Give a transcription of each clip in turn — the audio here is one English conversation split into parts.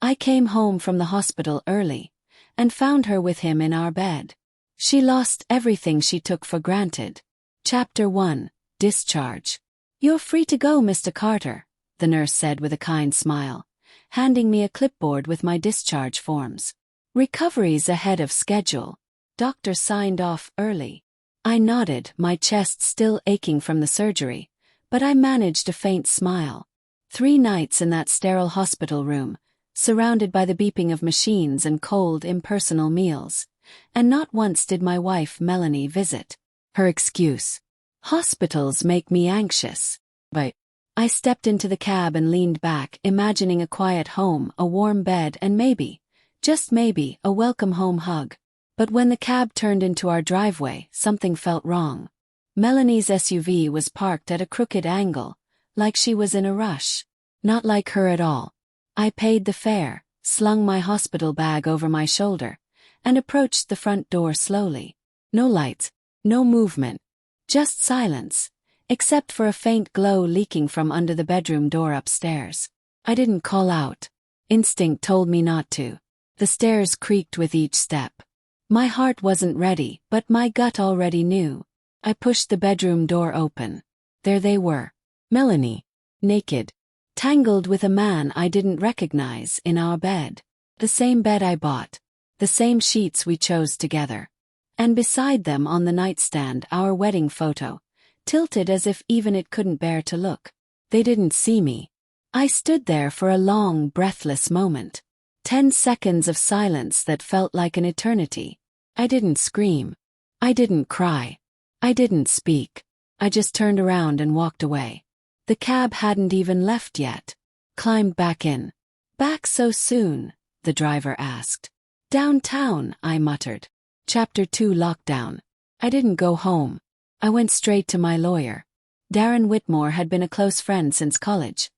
I came home from the hospital early and found her with him in our bed. She lost everything she took for granted. Chapter 1, Discharge. "You're free to go, Mr. Carter," the nurse said with a kind smile, handing me a clipboard with my discharge forms. "Recovery's ahead of schedule. Doctor signed off early." I nodded, my chest still aching from the surgery, but I managed a faint smile. 3 nights in that sterile hospital room, surrounded by the beeping of machines and cold, impersonal meals. And not once did my wife Melanie visit. Her excuse: "Hospitals make me anxious." But I stepped into the cab and leaned back, imagining a quiet home, a warm bed, and maybe, just maybe, a welcome home hug. But when the cab turned into our driveway, something felt wrong. Melanie's SUV was parked at a crooked angle, like she was in a rush. Not like her at all. I paid the fare, slung my hospital bag over my shoulder, and approached the front door slowly. No lights, no movement, just silence, except for a faint glow leaking from under the bedroom door upstairs. I didn't call out. Instinct told me not to. The stairs creaked with each step. My heart wasn't ready, but my gut already knew. I pushed the bedroom door open. There they were. Melanie, naked, tangled with a man I didn't recognize, in our bed. The same bed I bought. The same sheets we chose together. And beside them on the nightstand our wedding photo, tilted as if even it couldn't bear to look. They didn't see me. I stood there for a long, breathless moment. 10 seconds of silence that felt like an eternity. I didn't scream. I didn't cry. I didn't speak. I just turned around and walked away. The cab hadn't even left yet. Climbed back in. "Back so soon?" the driver asked. "Downtown," I muttered. Chapter 2, Lockdown. I didn't go home. I went straight to my lawyer. Darren Whitmore had been a close friend since college.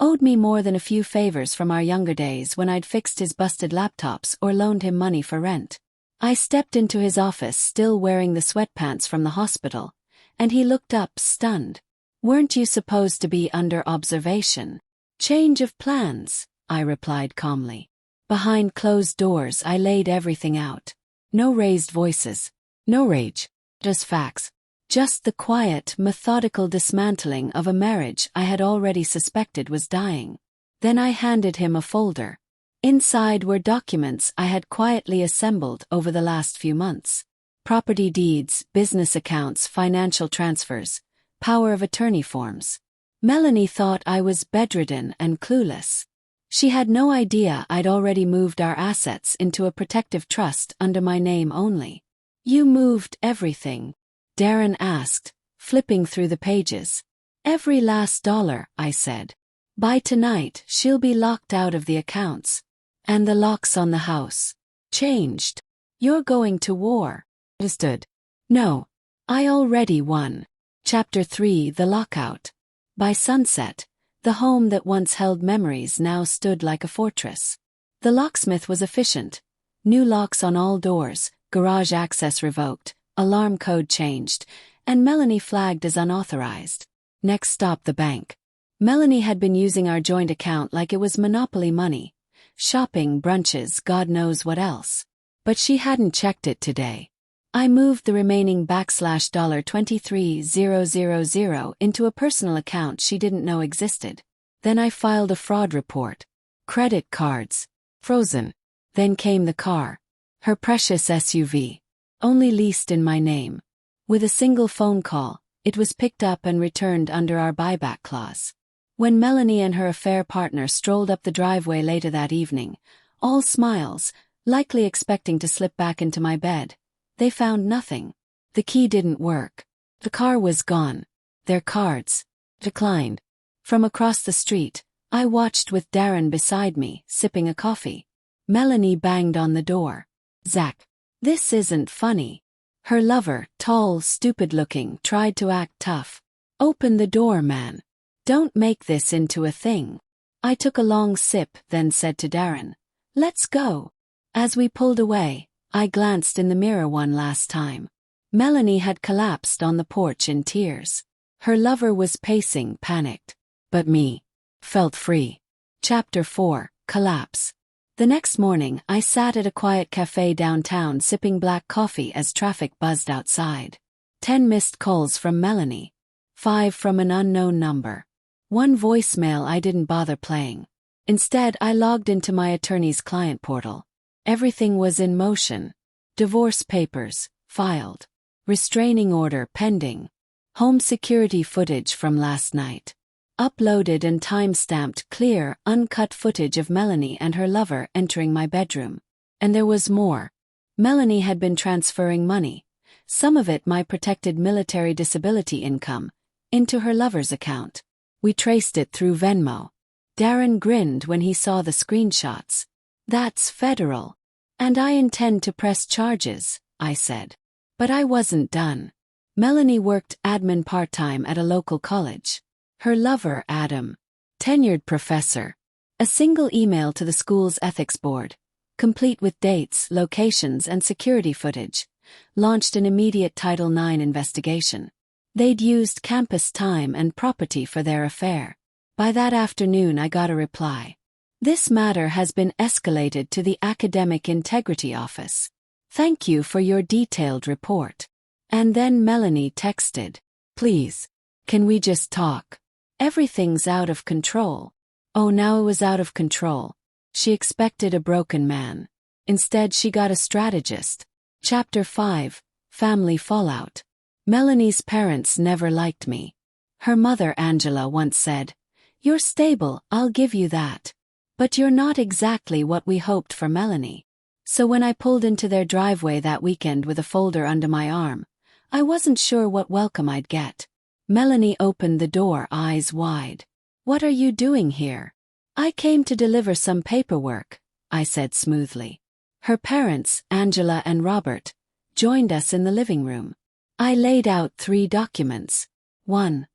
Owed me more than a few favors from our younger days when I'd fixed his busted laptops or loaned him money for rent. I stepped into his office still wearing the sweatpants from the hospital, and he looked up, stunned. "Weren't you supposed to be under observation?" "Change of plans," I replied calmly. Behind closed doors I laid everything out. No raised voices. No rage. Just facts. Just the quiet, methodical dismantling of a marriage I had already suspected was dying. Then I handed him a folder. Inside were documents I had quietly assembled over the last few months. Property deeds, business accounts, financial transfers, power of attorney forms. Melanie thought I was bedridden and clueless. She had no idea I'd already moved our assets into a protective trust under my name only. "You moved everything?" Darren asked, flipping through the pages. "Every last dollar," I said. "By tonight, she'll be locked out of the accounts. And the locks on the house. Changed. You're going to war." Understood. "No. I already won." Chapter 3, The Lockout. By sunset, the home that once held memories now stood like a fortress. The locksmith was efficient. New locks on all doors, garage access revoked, alarm code changed, and Melanie flagged as unauthorized. Next stop, the bank. Melanie had been using our joint account like it was monopoly money. Shopping, brunches, God knows what else. But she hadn't checked it today. I moved the remaining $23000 into a personal account she didn't know existed. Then I filed a fraud report. Credit cards. Frozen. Then came the car. Her precious SUV. Only leased in my name. With a single phone call, it was picked up and returned under our buyback clause. When Melanie and her affair partner strolled up the driveway later that evening, all smiles, likely expecting to slip back into my bed, they found nothing. The key didn't work. The car was gone. Their cards. Declined. From across the street, I watched with Darren beside me, sipping a coffee. Melanie banged on the door. "Zach, this isn't funny." Her lover, tall, stupid-looking, tried to act tough. "Open the door, man. Don't make this into a thing." I took a long sip, then said to Darren, "Let's go." As we pulled away, I glanced in the mirror one last time. Melanie had collapsed on the porch in tears. Her lover was pacing, panicked. But me felt free. Chapter 4, collapse. The next morning, I sat at a quiet cafe downtown sipping black coffee as traffic buzzed outside. 10 missed calls from Melanie. 5 from an unknown number. 1 voicemail I didn't bother playing. Instead, I logged into my attorney's client portal. Everything was in motion. Divorce papers, filed. Restraining order, pending. Home security footage from last night. Uploaded and time-stamped clear, uncut footage of Melanie and her lover entering my bedroom. And there was more. Melanie had been transferring money, some of it my protected military disability income, into her lover's account. We traced it through Venmo. Darren grinned when he saw the screenshots. That's federal. And I intend to press charges, I said. But I wasn't done. Melanie worked admin part-time at a local college. Her lover, Adam, tenured professor. A single email to the school's ethics board, complete with dates, locations, and security footage, launched an immediate Title IX investigation. They'd used campus time and property for their affair. By that afternoon, I got a reply. This matter has been escalated to the Academic Integrity Office. Thank you for your detailed report. And then Melanie texted, please, can we just talk? Everything's out of control. Oh, now it was out of control. She expected a broken man. Instead, she got a strategist. Chapter 5, Family Fallout. Melanie's parents never liked me. Her mother, Angela, once said, "You're stable, I'll give you that. But you're not exactly what we hoped for Melanie." So when I pulled into their driveway that weekend with a folder under my arm, I wasn't sure what welcome I'd get. Melanie opened the door, eyes wide. "What are you doing here?" "I came to deliver some paperwork," I said smoothly. Her parents, Angela and Robert, joined us in the living room. I laid out 3 documents. 1.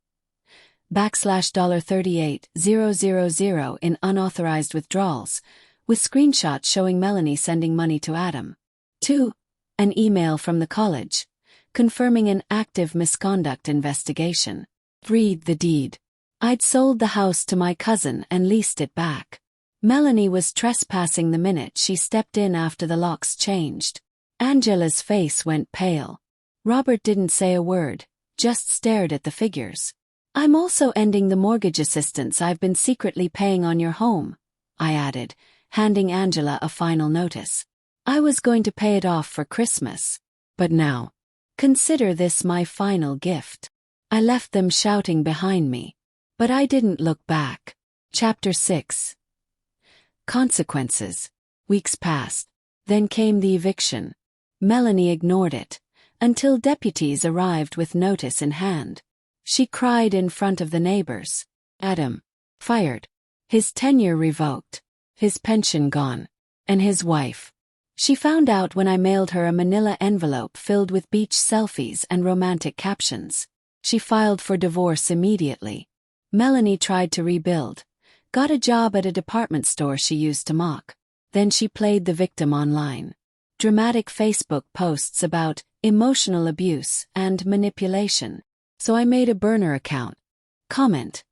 $38,000 in unauthorized withdrawals, with screenshots showing Melanie sending money to Adam. 2. An email from the college, confirming an active misconduct investigation. 3. The deed. I'd sold the house to my cousin and leased it back. Melanie was trespassing the minute she stepped in after the locks changed. Angela's face went pale. Robert didn't say a word, just stared at the figures. "I'm also ending the mortgage assistance I've been secretly paying on your home," I added, handing Angela a final notice. "I was going to pay it off for Christmas. But now, consider this my final gift." I left them shouting behind me. But I didn't look back. Chapter 6. Consequences. Weeks passed. Then came the eviction. Melanie ignored it, until deputies arrived with notice in hand. She cried in front of the neighbors. Adam, fired. His tenure revoked. His pension gone. And his wife. She found out when I mailed her a manila envelope filled with beach selfies and romantic captions. She filed for divorce immediately. Melanie tried to rebuild. Got a job at a department store she used to mock. Then she played the victim online. Dramatic Facebook posts about emotional abuse and manipulation. So I made a burner account. Comment: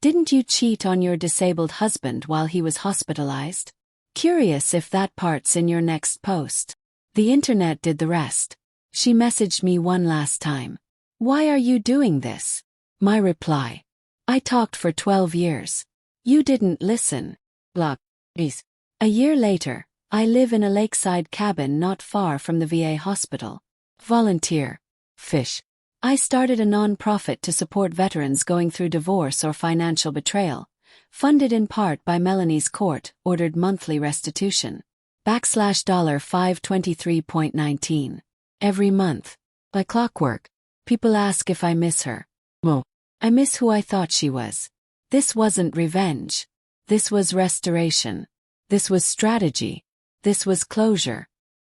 "Didn't you cheat on your disabled husband while he was hospitalized?" Curious if that part's in your next post. The internet did the rest. She messaged me one last time. "Why are you doing this?" My reply: "I talked for 12 years. You didn't listen." Block. Please. A year later, I live in a lakeside cabin not far from the VA hospital. Volunteer. Fish. I started a non-profit to support veterans going through divorce or financial betrayal, funded in part by Melanie's court-ordered monthly restitution. $523.19. Every month. By clockwork. People ask if I miss her. I miss who I thought she was. This wasn't revenge. This was restoration. This was strategy. This was closure.